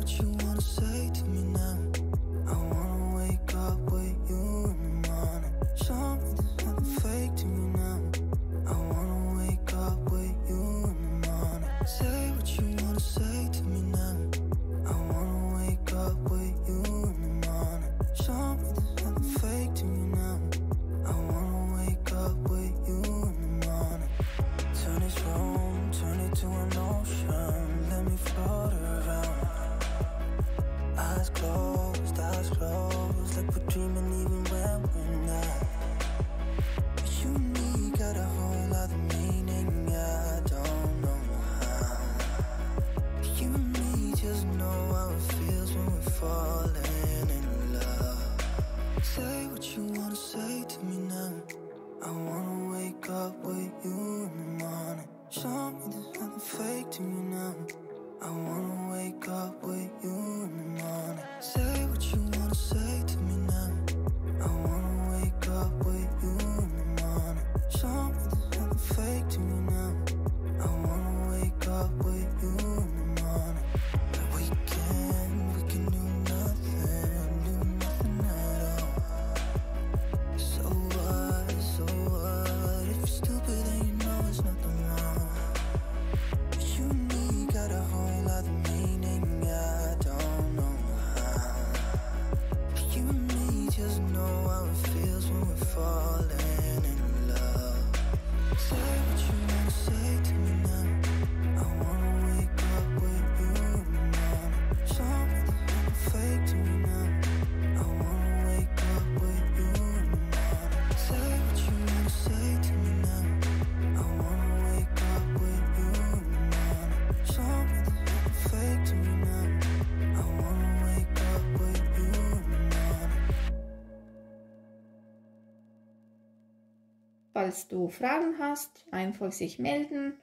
what you wanna say to me now. I wanna wake up with you in the morning. Show me there's nothing fake to me now. I wanna wake up with you in the morning. Say what you wanna say to me now. I wanna wake up with you in the morning. Show me there's nothing fake to me now. I wanna wake up with you in the morning. Turn this room, turn it to an ocean. Let me float around. Eyes closed, like we're dreaming even when we're not. You and me got a whole other meaning, I don't know how. You and me just know how it feels when we're falling in love. Say what you wanna say to me now. I wanna wake up with you in the morning. Show me there's nothing fake to me now. I wanna wake up with you in the morning. Say what you wanna say to me now. I wanna wake up with you in the morning. Show me there's nothing fake to me now. I wanna wake up with you in the morning. But we can do nothing at all. So what, if you're stupid then you know it's nothing wrong. You and me got a whole other meaning, I don't know how. You and me just know how it feels when we're falling in love. Say what you wanna say to me now. I wanna wake up with you in the morning. Show me there's nothing fake to me now. I wanna wake up with you in the morning. Say what you wanna say to me now. I wanna wake up with you in the morning. Show me there's nothing fake to me now. I wanna wake up with you in the morning. Falls du Fragen hast, einfach sich melden,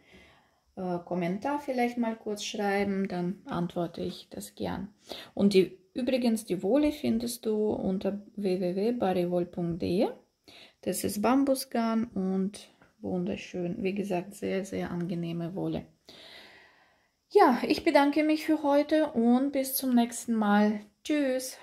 Kommentar vielleicht mal kurz schreiben, dann antworte ich das gern. Und übrigens die Wolle findest du unter www.barywoll.de. Das ist Bambusgarn und wunderschön. Wie gesagt, sehr, sehr angenehme Wolle. Ja, ich bedanke mich für heute und bis zum nächsten Mal. Tschüss!